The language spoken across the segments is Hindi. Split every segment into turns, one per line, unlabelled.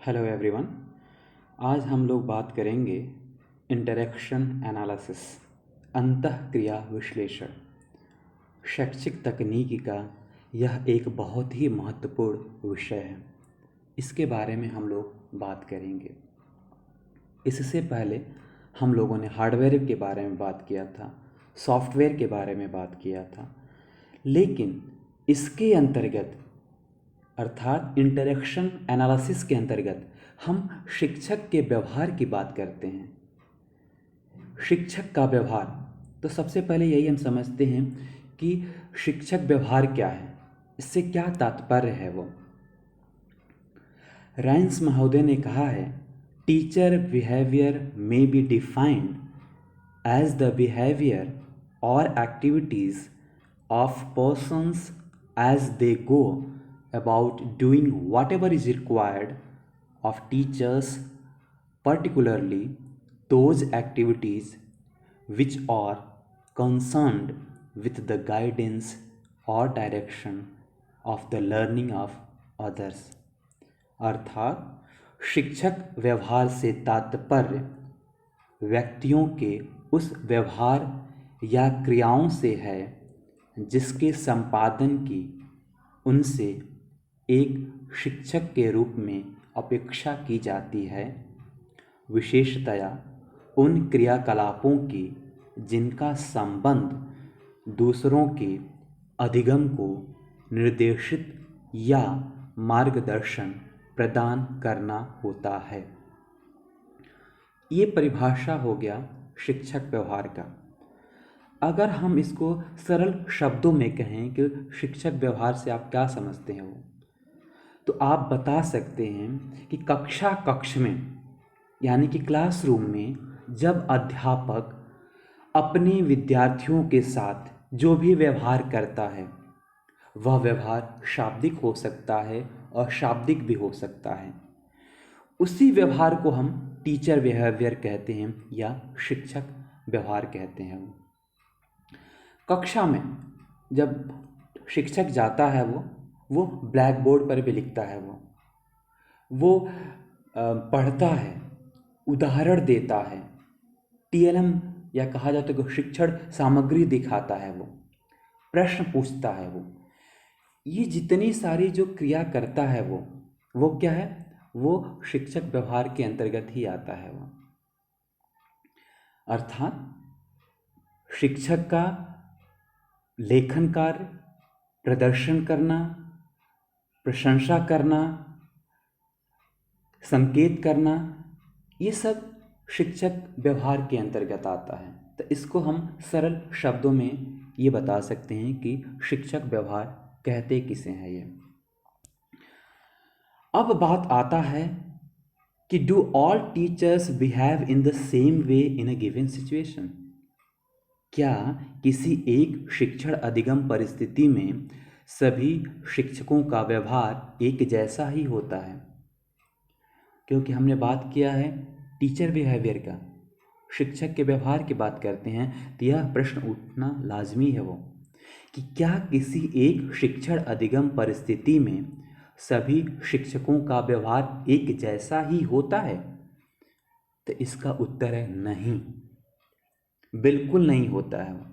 Hello everyone. आज हम लोग बात करेंगे इंटरेक्शन एनालिसिस, अंतःक्रिया विश्लेषण। शैक्षिक तकनीकी का यह एक बहुत ही महत्वपूर्ण विषय है। इसके बारे में हम लोग बात करेंगे। इससे पहले हम लोगों ने हार्डवेयर के बारे में बात किया था, सॉफ्टवेयर के बारे में बात किया था, लेकिन इसके अंतर्गत अर्थात इंटरेक्शन एनालिसिस के अंतर्गत हम शिक्षक के व्यवहार की बात करते हैं। शिक्षक का व्यवहार, तो सबसे पहले यही हम समझते हैं कि शिक्षक व्यवहार क्या है, इससे क्या तात्पर्य है। वो राइन्स महोदय ने कहा है, teacher behaviour may be defined as the behaviour और activities of persons as they go about doing whatever is required of teachers, particularly those activities which are concerned with the guidance or direction of the learning of others। अर्थात शिक्षक व्यवहार से तात्पर्य व्यक्तियों के उस व्यवहार या क्रियाओं से है जिसके संपादन की उनसे एक शिक्षक के रूप में अपेक्षा की जाती है, विशेषतया उन क्रियाकलापों की जिनका संबंध दूसरों के अधिगम को निर्देशित या मार्गदर्शन प्रदान करना होता है। ये परिभाषा हो गया शिक्षक व्यवहार का। अगर हम इसको सरल शब्दों में कहें कि शिक्षक व्यवहार से आप क्या समझते हैं, तो आप बता सकते हैं कि कक्ष में यानी कि क्लासरूम में जब अध्यापक अपने विद्यार्थियों के साथ जो भी व्यवहार करता है, वह व्यवहार शाब्दिक हो सकता है और अशाब्दिक भी हो सकता है। उसी व्यवहार को हम टीचर बिहेवियर कहते हैं या शिक्षक व्यवहार कहते हैं। कक्षा में जब शिक्षक जाता है, वो ब्लैक बोर्ड पर भी लिखता है, वो पढ़ता है, उदाहरण देता है, टीएलएम या कहा जाता है कि शिक्षण सामग्री दिखाता है, वो प्रश्न पूछता है। ये जितनी सारी जो क्रिया करता है वो क्या है, वो शिक्षक व्यवहार के अंतर्गत ही आता है। वो अर्थात शिक्षक का लेखन कार्य, प्रदर्शन करना, प्रशंसा करना, संकेत करना, ये सब शिक्षक व्यवहार के अंतर्गत आता है। तो इसको हम सरल शब्दों में ये बता सकते हैं कि शिक्षक व्यवहार कहते किसे हैं ये। अब बात आता है कि do all teachers behave in the same way in a given situation. क्या किसी एक शिक्षण अधिगम परिस्थिति में सभी शिक्षकों का व्यवहार एक जैसा ही होता है? क्योंकि हमने बात किया है टीचर बिहेवियर का, शिक्षक के व्यवहार की बात करते हैं, तो यह प्रश्न उठना लाजमी है वो कि क्या किसी एक शिक्षण अधिगम परिस्थिति में सभी शिक्षकों का व्यवहार एक जैसा ही होता है? तो इसका उत्तर है नहीं, बिल्कुल नहीं होता है।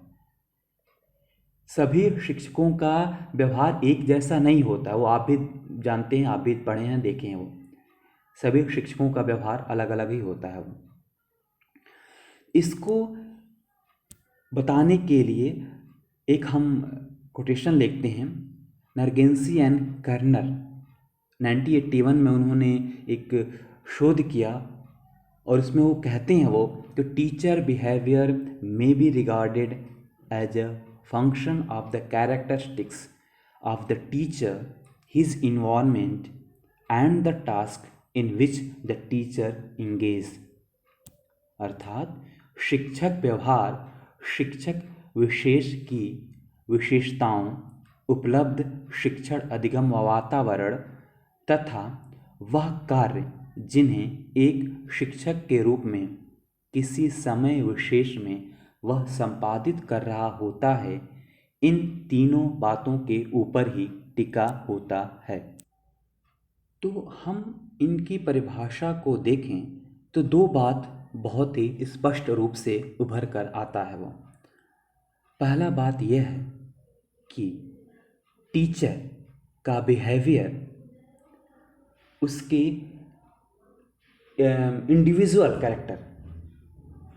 सभी शिक्षकों का व्यवहार एक जैसा नहीं होता, वो आप भी जानते हैं, आप भी पढ़े हैं, देखे हैं। वो सभी शिक्षकों का व्यवहार अलग अलग ही होता है। वो इसको बताने के लिए एक हम कोटेशन लिखते हैं। नरगेंसी एंड कर्नर 1981 में उन्होंने एक शोध किया और उसमें वो कहते हैं वो कि teacher behaviour may be regarded as a function of the characteristics of the teacher, his environment and the task in which the teacher engage. अर्थात शिक्षक व्यवहार शिक्षक विशेष की विशेषताओं, उपलब्ध शिक्षण अधिगम वातावरण तथा वह कार्य जिन्हें एक शिक्षक के रूप में किसी समय विशेष में वह संपादित कर रहा होता है, इन तीनों बातों के ऊपर ही टिका होता है। तो हम इनकी परिभाषा को देखें तो दो बात बहुत ही स्पष्ट रूप से उभर कर आता है। वो पहला बात यह है कि टीचर का बिहेवियर उसके इंडिविजुअल कैरेक्टर,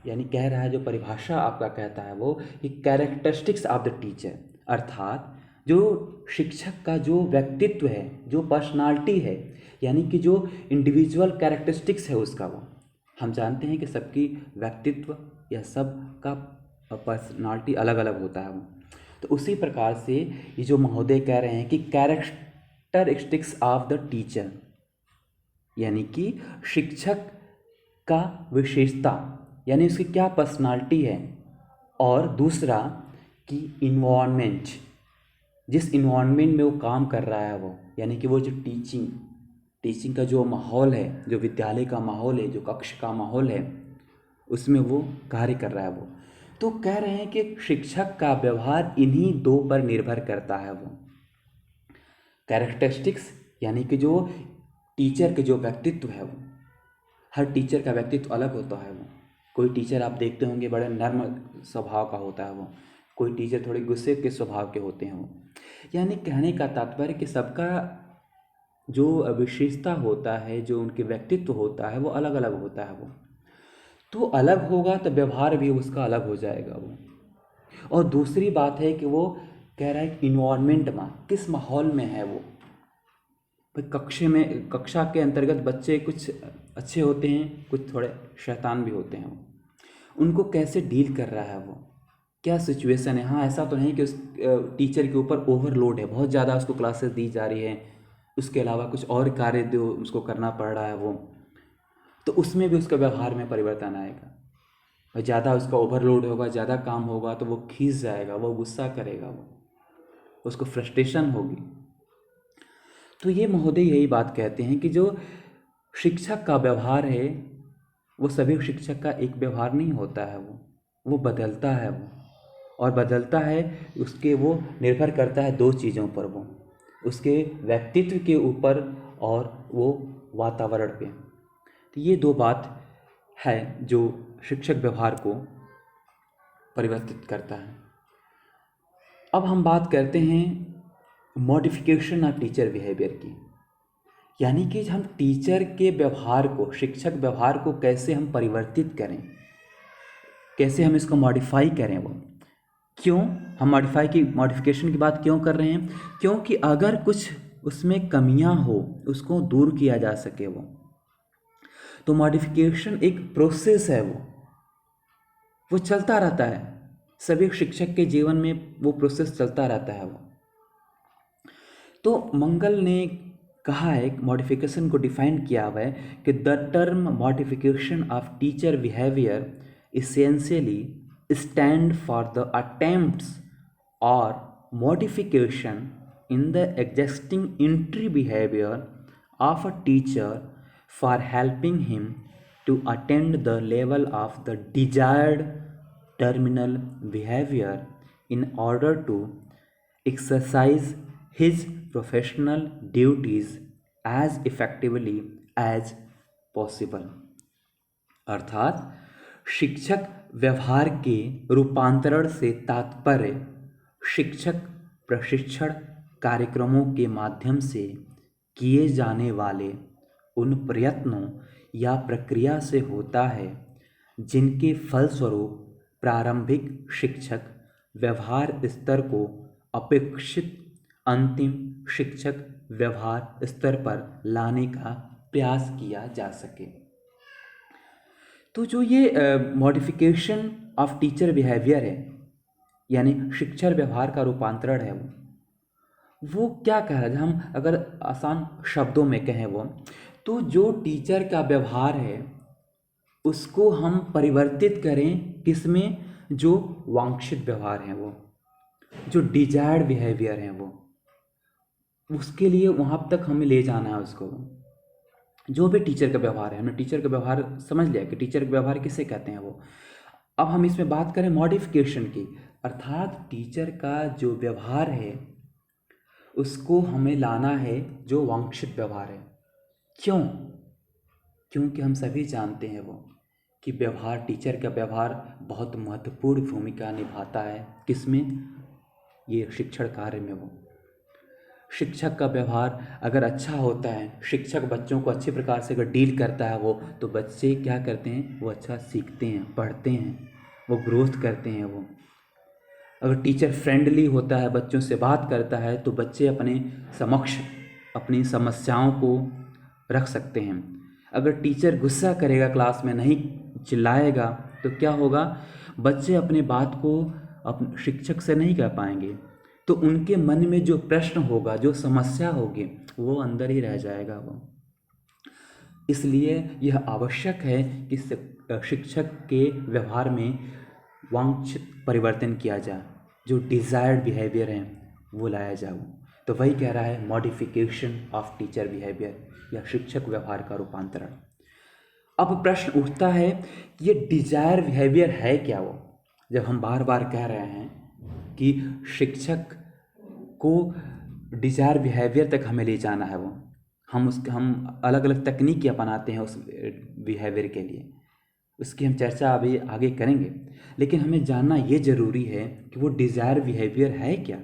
यानी कह रहा है जो परिभाषा आपका कहता है वो कि कैरेक्टरिस्टिक्स ऑफ द टीचर, अर्थात जो शिक्षक का जो व्यक्तित्व है, जो पर्सनालिटी है, यानी कि जो इंडिविजुअल कैरेक्टरिस्टिक्स है उसका, वो हम जानते हैं कि सबकी व्यक्तित्व या सबका पर्सनालिटी अलग अलग होता है वो। तो उसी प्रकार से ये जो महोदय कह रहे हैं कि कैरेक्टरिस्टिक्स ऑफ द टीचर, यानी कि शिक्षक का विशेषता, यानी उसकी क्या पर्सनालिटी है, और दूसरा कि इन्वायरमेंट, जिस इन्वायरमेंट में वो काम कर रहा है वो, यानी कि वो जो टीचिंग का जो माहौल है, जो विद्यालय का माहौल है, जो कक्ष का माहौल है, उसमें वो कार्य कर रहा है वो। तो कह रहे हैं कि शिक्षक का व्यवहार इन्हीं दो पर निर्भर करता है। वो कैरेक्टरिस्टिक्स यानी कि जो टीचर के जो व्यक्तित्व है, वो हर टीचर का व्यक्तित्व अलग होता है। वो कोई टीचर आप देखते होंगे बड़े नर्म स्वभाव का होता है वो, कोई टीचर थोड़े गुस्से के स्वभाव के होते हैं वो। यानी कहने का तात्पर्य कि सबका जो विशेषता होता है, जो उनके व्यक्तित्व होता है, वो अलग अलग होता है वो। तो अलग होगा तो व्यवहार भी उसका अलग हो जाएगा वो। और दूसरी बात है कि वो कह रहा है कि इन्वायरमेंट में किस माहौल में है वो। भाई कक्षा के अंतर्गत बच्चे कुछ अच्छे होते हैं, कुछ थोड़े शैतान भी होते हैं। वो उनको कैसे डील कर रहा है वो, क्या सिचुएशन है। हाँ, ऐसा तो नहीं कि उस टीचर के ऊपर ओवरलोड है, बहुत ज़्यादा उसको क्लासेस दी जा रही है, उसके अलावा कुछ और कार्य जो उसको करना पड़ रहा है वो, तो उसमें भी उसका व्यवहार में परिवर्तन आएगा। और ज़्यादा उसका ओवरलोड होगा, ज़्यादा काम होगा तो वो खींच जाएगा, वो गुस्सा करेगा, वो उसको फ्रस्ट्रेशन होगी। तो ये महोदय यही बात कहते हैं कि जो शिक्षक का व्यवहार है वो सभी शिक्षक का एक व्यवहार नहीं होता है, वो बदलता है वो। और बदलता है उसके, वो निर्भर करता है दो चीज़ों पर, वो उसके व्यक्तित्व के ऊपर और वो वातावरण पे। तो ये दो बात है जो शिक्षक व्यवहार को परिवर्तित करता है। अब हम बात करते हैं मॉडिफिकेशन ऑफ टीचर बिहेवियर की, यानी कि हम टीचर के व्यवहार को, शिक्षक व्यवहार को कैसे हम परिवर्तित करें, कैसे हम इसको मॉडिफाई करें। वो क्यों हम मॉडिफिकेशन की बात क्यों कर रहे हैं? क्योंकि अगर कुछ उसमें कमियां हो, उसको दूर किया जा सके वो, तो मॉडिफिकेशन एक प्रोसेस है, वो चलता रहता है। सभी शिक्षक के जीवन में वो प्रोसेस चलता रहता है वो। तो मंगल ने कहा है, मॉडिफिकेशन को डिफाइन किया हुआ है कि the term modification of teacher behaviour essentially stand for the attempts और modification in the existing entry behaviour of a teacher for helping him to attain the level of the desired terminal behavior in order to exercise his professional duties as effectively as possible। अर्थात शिक्षक व्यवहार के रूपांतरण से तात्पर्य शिक्षक प्रशिक्षण कार्यक्रमों के माध्यम से किए जाने वाले उन प्रयत्नों या प्रक्रिया से होता है जिनके फलस्वरूप प्रारंभिक शिक्षक व्यवहार स्तर को अपेक्षित अंतिम शिक्षक व्यवहार स्तर पर लाने का प्रयास किया जा सके। तो जो ये मॉडिफिकेशन ऑफ टीचर बिहेवियर है, यानी शिक्षक व्यवहार का रूपांतरण है, वो क्या कह रहा है? हम अगर आसान शब्दों में कहें वो, तो जो टीचर का व्यवहार है उसको हम परिवर्तित करें किसमें? जो वांछित व्यवहार है, वो जो डिजायर्ड बिहेवियर है, वो उसके लिए वहाँ तक हमें ले जाना है उसको। जो भी टीचर का व्यवहार है, हमने टीचर का व्यवहार समझ लिया कि टीचर का व्यवहार किसे कहते हैं वो। अब हम इसमें बात करें मॉडिफिकेशन की, अर्थात टीचर का जो व्यवहार है उसको हमें लाना है जो वांछित व्यवहार है। क्यों? क्योंकि हम सभी जानते हैं वो कि व्यवहार, टीचर का व्यवहार बहुत महत्वपूर्ण भूमिका निभाता है किसमें? ये शिक्षण कार्य में। वो शिक्षक का व्यवहार अगर अच्छा होता है, शिक्षक बच्चों को अच्छे प्रकार से अगर डील करता है वो, तो बच्चे क्या करते हैं? वो अच्छा सीखते हैं, पढ़ते हैं, वो ग्रोथ करते हैं। वो अगर टीचर फ्रेंडली होता है, बच्चों से बात करता है, तो बच्चे अपने समक्ष अपनी समस्याओं को रख सकते हैं। अगर टीचर गुस्सा करेगा, क्लास में नहीं चिल्लाएगा, तो क्या होगा? बच्चे अपने बात को अपने शिक्षक से नहीं कह पाएंगे, तो उनके मन में जो प्रश्न होगा, जो समस्या होगी, वो अंदर ही रह जाएगा वो। इसलिए यह आवश्यक है कि शिक्षक के व्यवहार में वांछित परिवर्तन किया जाए, जो डिज़ायर्ड बिहेवियर है वो लाया जाए। तो वही कह रहा है मॉडिफिकेशन ऑफ टीचर बिहेवियर, या शिक्षक व्यवहार का रूपांतरण। अब प्रश्न उठता है कि ये डिजायर बिहेवियर है क्या? वो जब हम बार बार कह रहे हैं कि शिक्षक को डिजायर बिहेवियर तक हमें ले जाना है, वो हम अलग अलग तकनीक अपनाते हैं उस बिहेवियर के लिए, उसकी हम चर्चा अभी आगे करेंगे। लेकिन हमें जानना ये ज़रूरी है कि वो डिज़ायर बिहेवियर है क्या?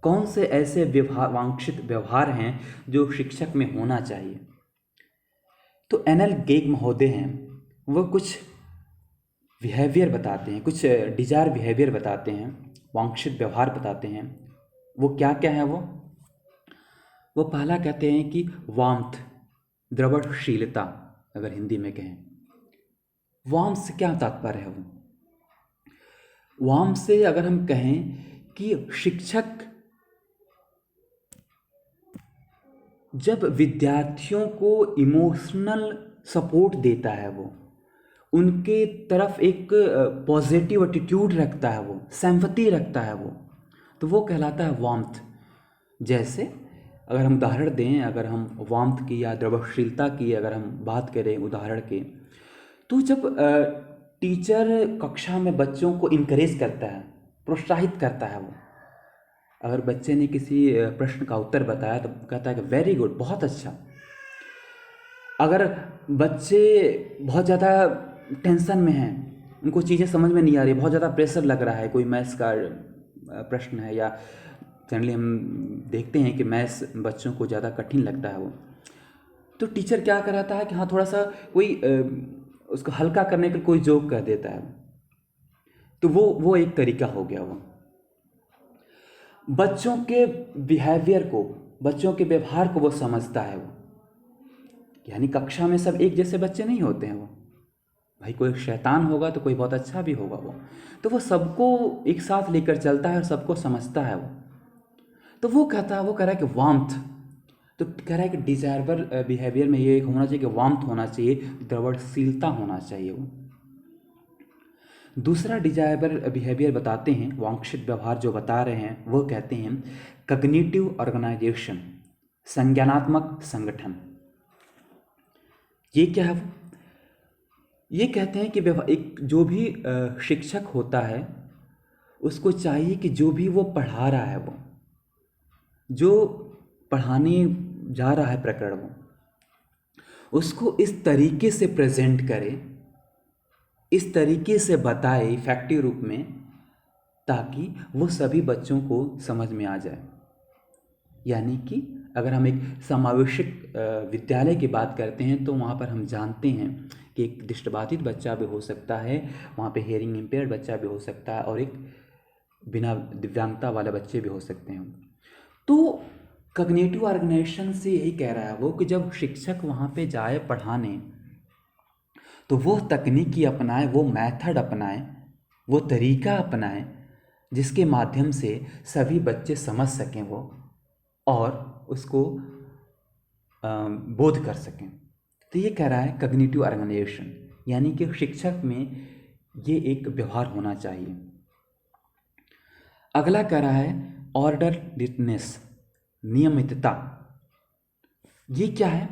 कौन से ऐसे वांछित व्यवहार हैं जो शिक्षक में होना चाहिए? तो एनएल गेग महोदय हैं, वो कुछ बिहेवियर बताते हैं, कुछ डिज़ायर बिहेवियर बताते हैं, वांछित व्यवहार बताते हैं। वो क्या क्या है? वो पहला कहते हैं कि वार्मथ, द्रवशीलता, अगर हिंदी में कहें। वार्म से क्या तात्पर्य है? वो वार्म से अगर हम कहें कि शिक्षक जब विद्यार्थियों को इमोशनल सपोर्ट देता है, वो उनके तरफ एक पॉजिटिव एटीट्यूड रखता है, वो सिंपैथी रखता है, तो वो कहलाता है वार्मथ। जैसे अगर हम उदाहरण दें, अगर हम वार्मथ की या द्रवशीलता की अगर हम बात करें उदाहरण के, तो जब टीचर कक्षा में बच्चों को इनकरेज करता है, प्रोत्साहित करता है, वो अगर बच्चे ने किसी प्रश्न का उत्तर बताया तो कहता है कि वेरी गुड, बहुत अच्छा। अगर बच्चे बहुत ज़्यादा टेंशन में हैं, उनको चीज़ें समझ में नहीं आ रही, बहुत ज़्यादा प्रेशर लग रहा है, कोई मैथ्स का प्रश्न है, या जनरली हम देखते हैं कि मैथ्स बच्चों को ज़्यादा कठिन लगता है, वो तो टीचर क्या कराता है कि हाँ थोड़ा सा कोई उसको हल्का करने के कोई जोक कर देता है, तो वो एक तरीका हो गया। वो बच्चों के बिहेवियर को, बच्चों के व्यवहार को वो समझता है। वो यानी कक्षा में सब एक जैसे बच्चे नहीं होते हैं, वो भाई कोई शैतान होगा तो कोई बहुत अच्छा भी होगा, वो तो वो सबको एक साथ लेकर चलता है और सबको समझता है। वो तो वो कह रहा है कि वार्मथ, तो कह रहा है कि डिजायरेबल बिहेवियर में ये एक होना चाहिए कि वार्मथ होना चाहिए, द्रवशीलता होना चाहिए। वो दूसरा डिजायरेबल बिहेवियर बताते हैं, वांछित व्यवहार जो बता रहे हैं, वो कहते हैं कॉग्निटिव ऑर्गेनाइजेशन, संज्ञानात्मक संगठन। ये क्या है? वो ये कहते हैं कि एक जो भी शिक्षक होता है, उसको चाहिए कि जो भी वो पढ़ा रहा है, वो जो पढ़ाने जा रहा है प्रकरण, वो उसको इस तरीके से प्रेजेंट करे, इस तरीके से बताए इफेक्टिव रूप में, ताकि वो सभी बच्चों को समझ में आ जाए। यानी कि अगर हम एक समावेशिक विद्यालय की बात करते हैं, तो वहाँ पर हम जानते हैं कि एक दृष्टिबाधित बच्चा भी हो सकता है, वहाँ पे हियरिंग इम्पेयर्ड बच्चा भी हो सकता है, और एक बिना दिव्यांगता वाले बच्चे भी हो सकते हैं। तो कॉग्निटिव ऑर्गेनाइजेशन से यही कह रहा है वो कि जब शिक्षक वहाँ पे जाए पढ़ाने, तो वो तकनीकी अपनाए, वो मेथड अपनाए, वो तरीका अपनाए, जिसके माध्यम से सभी बच्चे समझ सकें वो, और उसको बोध कर सकें। तो ये कह रहा है कॉग्निटिव ऑर्गेनाइजेशन, यानी कि शिक्षक में ये एक व्यवहार होना चाहिए। अगला कह रहा है ऑर्डरलीनेस, नियमितता। ये क्या है?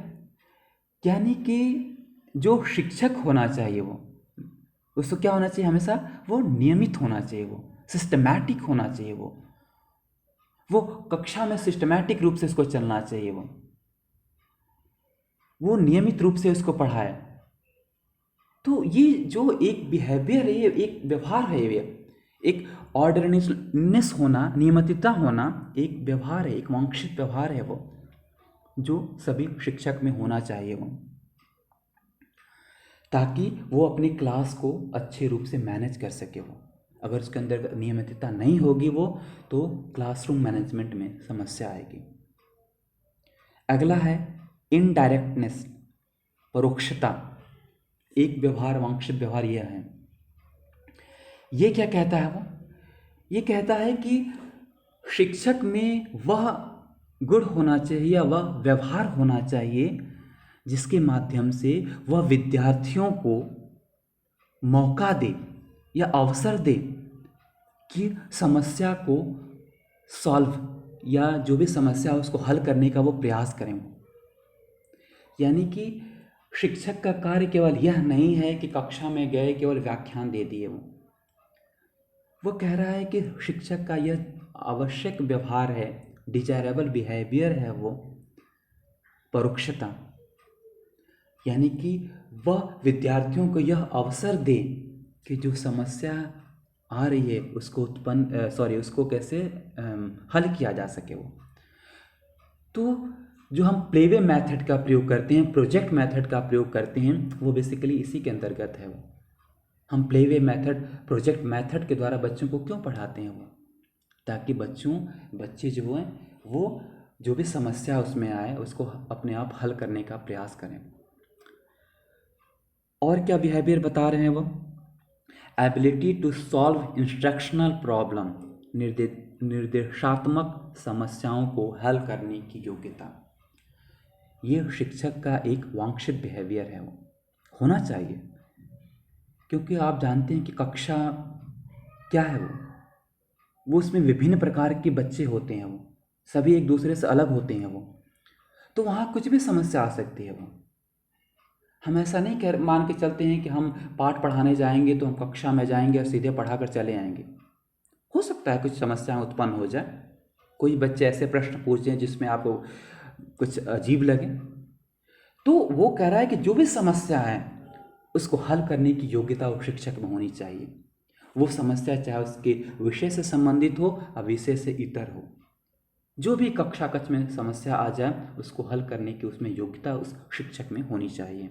यानी कि जो शिक्षक होना चाहिए, वो उसको क्या होना चाहिए? हमेशा वो नियमित होना चाहिए, वो सिस्टमैटिक होना चाहिए, वो कक्षा में सिस्टमैटिक रूप से इसको चलना चाहिए। वो वो नियमित रूप से उसको पढ़ाए। तो ये जो एक बिहेवियर है, ये एक व्यवहार है, ये एक ऑर्डरनेस होना, नियमितता होना एक व्यवहार है, एक वांछित व्यवहार है वो, जो सभी शिक्षक में होना चाहिए वो, ताकि वो अपनी क्लास को अच्छे रूप से मैनेज कर सके वो। अगर उसके अंदर नियमितता नहीं होगी वो, तो क्लासरूम मैनेजमेंट में समस्या आएगी। अगला है इनडायरेक्टनेस, परोक्षता। एक व्यवहार, वांछित व्यवहार यह है। ये क्या कहता है वो? ये कहता है कि शिक्षक में वह गुण होना चाहिए या वह व्यवहार होना चाहिए जिसके माध्यम से वह विद्यार्थियों को मौका दे या अवसर दे कि समस्या को सॉल्व, या जो भी समस्या है उसको हल करने का वो प्रयास करें। यानी कि शिक्षक का कार्य केवल यह नहीं है कि कक्षा में गए केवल व्याख्यान दे दिए वो कह रहा है कि शिक्षक का यह आवश्यक व्यवहार है, डिजायरेबल बिहेवियर है वो परोक्षता। यानी कि वह विद्यार्थियों को यह अवसर दे कि जो समस्या आ रही है उसको कैसे हल किया जा सके वो। तो जो हम प्लेवे मेथड का प्रयोग करते हैं, प्रोजेक्ट मेथड का प्रयोग करते हैं, वो बेसिकली इसी के अंतर्गत है वो। हम प्लेवे मेथड, प्रोजेक्ट मेथड के द्वारा बच्चों को क्यों पढ़ाते हैं वो? ताकि बच्चे जो हैं वो जो भी समस्या उसमें आए उसको अपने आप हल करने का प्रयास करें। और क्या बिहेवियर बता रहे हैं वो? Ability to solve instructional problem, निर्देशात्मक समस्याओं को हल करने की योग्यता। ये शिक्षक का एक वांछित बिहेवियर है, वो होना चाहिए। क्योंकि आप जानते हैं कि कक्षा क्या है वो उसमें विभिन्न प्रकार के बच्चे होते हैं, वो सभी एक दूसरे से अलग होते हैं वो। तो वहाँ कुछ भी समस्या आ सकती है वो। हम ऐसा नहीं मान के चलते हैं कि हम पाठ पढ़ाने जाएंगे तो हम कक्षा में जाएंगे और सीधे पढ़ा कर चले आएंगे। हो सकता है कुछ समस्याएं उत्पन्न हो जाए, कोई बच्चे ऐसे प्रश्न पूछें जिसमें आपको कुछ अजीब लगे। तो वो कह रहा है कि जो भी समस्या है उसको हल करने की योग्यता वो शिक्षक में होनी चाहिए। वो समस्या चाहे उसके विषय से संबंधित हो या विषय से इतर हो, जो भी कक्षा कक्ष में समस्या आ जाए उसको हल करने की उसमें योग्यता उस शिक्षक में होनी चाहिए।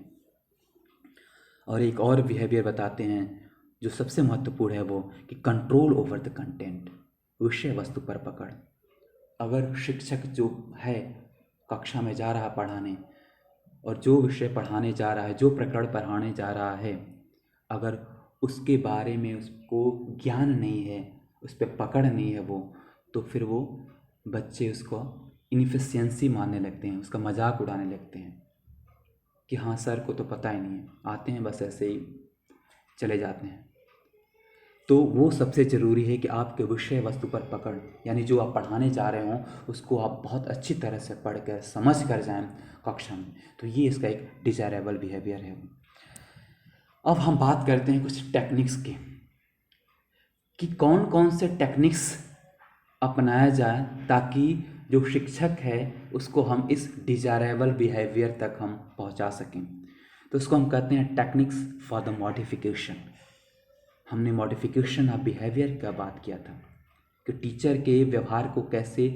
और एक और बिहेवियर बताते हैं जो सबसे महत्वपूर्ण है, वो कि कंट्रोल ओवर द कंटेंट, विषय वस्तु पर पकड़। अगर शिक्षक जो है कक्षा में जा रहा पढ़ाने और जो विषय पढ़ाने जा रहा है, जो प्रकरण पढ़ाने जा रहा है, अगर उसके बारे में उसको ज्ञान नहीं है, उस पर पकड़ नहीं है वो, तो फिर वो बच्चे उसको इनफिशियंसी मानने लगते हैं, उसका मजाक उड़ाने लगते हैं कि हाँ सर को तो पता ही नहीं है, आते हैं बस ऐसे ही चले जाते हैं। तो वो सबसे ज़रूरी है कि आपके विषय वस्तु पर पकड़, यानी जो आप पढ़ाने जा रहे हों उसको आप बहुत अच्छी तरह से पढ़ कर समझ कर जाएं कक्षा में। तो ये इसका एक डिजायरेबल बिहेवियर है। अब हम बात करते हैं कुछ टेक्निक्स की, कि कौन कौन से टेक्निक्स अपनाया जाए ताकि जो शिक्षक है उसको हम इस डिजायरेबल बिहेवियर तक हम पहुंचा सकें। तो उसको हम कहते हैं टेक्निक्स फॉर द मॉडिफिकेशन। हमने मॉडिफिकेशन ऑफ बिहेवियर का बात किया था कि टीचर के व्यवहार को कैसे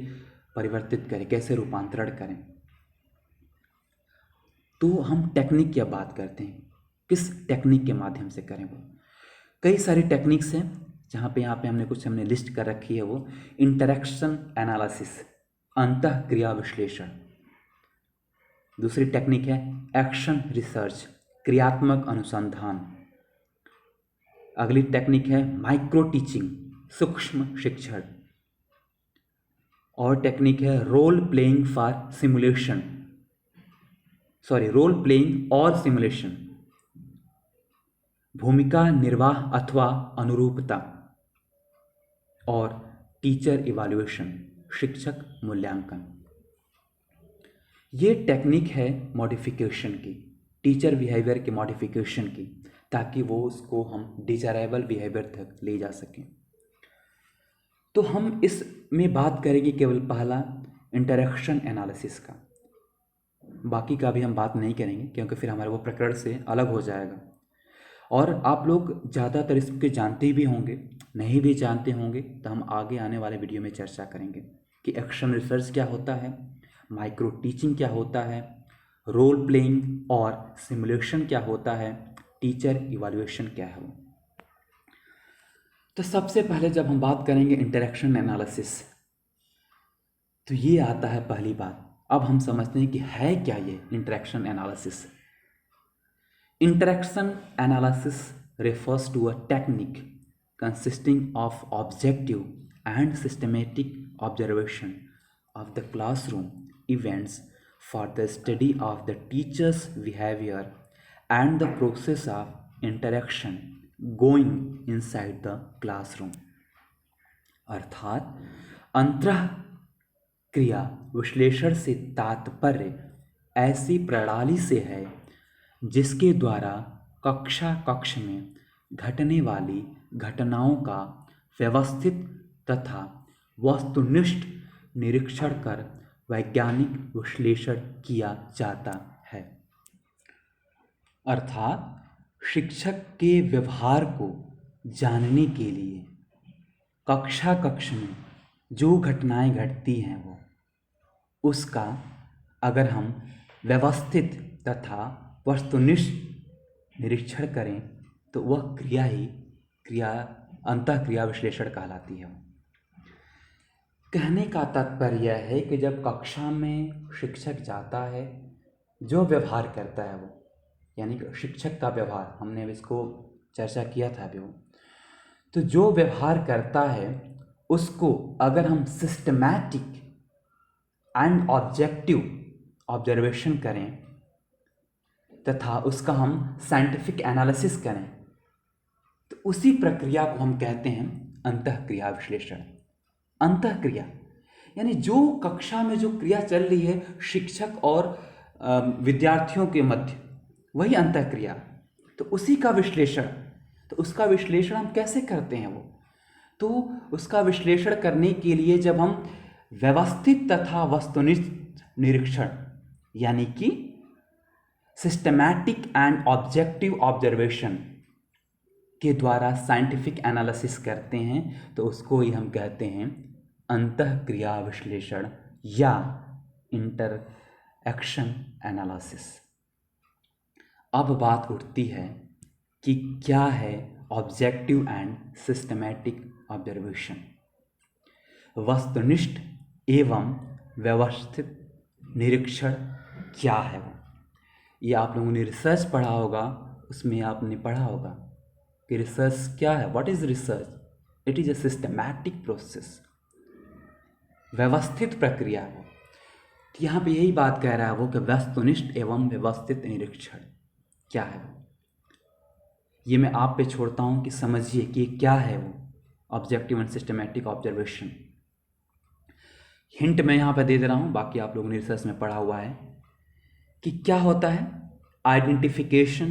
परिवर्तित करें, कैसे रूपांतरण करें। तो हम टेक्निक की बात करते हैं, किस टेक्निक के माध्यम से करें वो। कई सारी टेक्निक्स हैं जहाँ पे यहाँ पे हमने लिस्ट कर रखी है वो। इंटरेक्शन एनालिसिस, अंतः क्रिया विश्लेषण। दूसरी टेक्निक है एक्शन रिसर्च, क्रियात्मक अनुसंधान। अगली टेक्निक है माइक्रो टीचिंग, सूक्ष्म शिक्षण। और टेक्निक है रोल प्लेइंग और सिमुलेशन, भूमिका निर्वाह अथवा अनुरूपता। और टीचर इवैल्यूएशन, शिक्षक मूल्यांकन। ये टेक्निक है मॉडिफिकेशन की, टीचर बिहेवियर के मॉडिफिकेशन की, ताकि वो उसको हम डिजायरेबल बिहेवियर तक ले जा सकें। तो हम इसमें बात करेंगे केवल पहला इंटरेक्शन एनालिसिस का। बाकी का भी हम बात नहीं करेंगे क्योंकि फिर हमारे वो प्रकरण से अलग हो जाएगा। और आप लोग ज़्यादातर इसके जानते भी होंगे, नहीं भी जानते होंगे तो हम आगे आने वाले वीडियो में चर्चा करेंगे कि एक्शन रिसर्च क्या होता है, माइक्रो टीचिंग क्या होता है, रोल प्लेइंग और सिमुलेशन क्या होता है, टीचर इवैल्यूएशन क्या है। तो सबसे पहले जब हम बात करेंगे इंटरेक्शन एनालिसिस, तो ये आता है पहली बात। अब हम समझते हैं कि है क्या ये interaction analysis. Interaction analysis refers to a technique consisting of objective and systematic observation of the classroom events for the study of the teacher's behavior and the process of interaction going inside the classroom। अर्थात अंतः क्रिया विश्लेषण से तात्पर्य ऐसी प्रणाली से है जिसके द्वारा कक्ष में घटने वाली घटनाओं का व्यवस्थित तथा वस्तुनिष्ठ निरीक्षण कर वैज्ञानिक विश्लेषण किया जाता है। अर्थात शिक्षक के व्यवहार को जानने के लिए कक्ष में जो घटनाएं घटती हैं वो उसका अगर हम व्यवस्थित तथा वस्तुनिष्ठ निरीक्षण करें तो वह क्रिया अंतःक्रिया विश्लेषण कहलाती है। कहने का तात्पर्य यह है कि जब कक्षा में शिक्षक जाता है, जो व्यवहार करता है वो, यानी कि शिक्षक का व्यवहार, हमने अब इसको चर्चा किया था अभी, वो तो जो व्यवहार करता है उसको अगर हम सिस्टमैटिक एंड ऑब्जेक्टिव ऑब्जर्वेशन करें तथा उसका हम साइंटिफिक एनालिसिस करें तो उसी प्रक्रिया को हम कहते हैं अंतःक्रिया विश्लेषण। अंतःक्रिया यानी जो कक्षा में जो क्रिया चल रही है शिक्षक और विद्यार्थियों के मध्य, वही अंतःक्रिया। तो उसी का विश्लेषण, तो उसका विश्लेषण हम कैसे करते हैं वो, तो उसका विश्लेषण करने के लिए जब हम व्यवस्थित तथा वस्तुनिष्ठ निरीक्षण यानी कि सिस्टमैटिक एंड ऑब्जेक्टिव ऑब्जर्वेशन के द्वारा साइंटिफिक एनालिसिस करते हैं तो उसको ही हम कहते हैं अंतःक्रिया विश्लेषण या इंटरएक्शन एनालिसिस। अब बात उठती है कि क्या है ऑब्जेक्टिव एंड सिस्टमैटिक ऑब्जर्वेशन। वस्तुनिष्ठ एवं व्यवस्थित निरीक्षण क्या है वो, ये आप लोगों ने रिसर्च पढ़ा होगा, उसमें आपने पढ़ा होगा कि रिसर्च क्या है। What is research? It is a systematic process, व्यवस्थित प्रक्रिया है। तो यहाँ पे यही बात कह रहा है वो कि वस्तुनिष्ठ एवं व्यवस्थित निरीक्षण क्या है वो। ये मैं आप पे छोड़ता हूँ कि समझिए कि क्या है वो objective and systematic observation. Hint मैं यहाँ पे दे दे रहा हूँ, बाकी आप लोगों ने रिसर्च में पढ़ा हुआ है कि क्या होता है। Identification,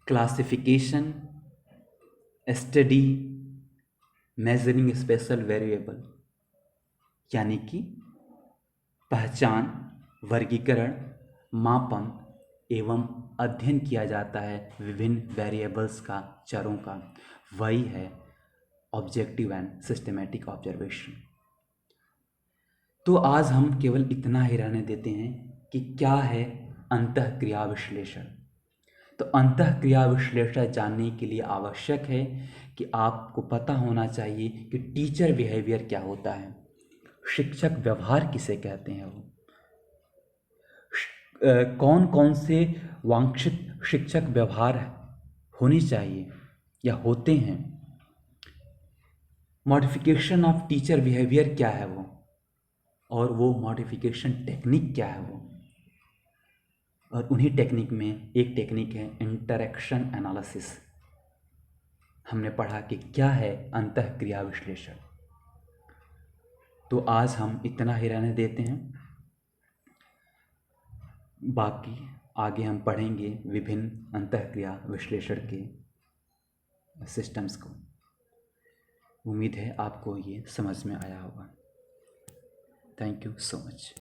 classification, study, measuring special variable, यानी कि पहचान, वर्गीकरण, मापन एवं अध्ययन किया जाता है विभिन्न वेरिएबल्स का, चरों का, वही है ऑब्जेक्टिव एंड सिस्टमैटिक ऑब्जर्वेशन। तो आज हम केवल इतना ही रहने देते हैं कि क्या है अंतःक्रिया विश्लेषण। तो अंतःक्रिया विश्लेषण जानने के लिए आवश्यक है कि आपको पता होना चाहिए कि टीचर बिहेवियर क्या होता है, शिक्षक व्यवहार किसे कहते हैं वो, कौन कौन से वांछित शिक्षक व्यवहार होनी चाहिए या होते हैं, मॉडिफिकेशन ऑफ टीचर बिहेवियर क्या है वो, और वो मॉडिफिकेशन टेक्निक क्या है वो। और उन्हीं टेक्निक में एक टेक्निक है इंटरेक्शन एनालिसिस। हमने पढ़ा कि क्या है अंतःक्रिया विश्लेषण। तो आज हम इतना ही रहने देते हैं, बाकी आगे हम पढ़ेंगे विभिन्न अंतःक्रिया विश्लेषण के सिस्टम्स को। उम्मीद है आपको ये समझ में आया होगा। Thank you so much.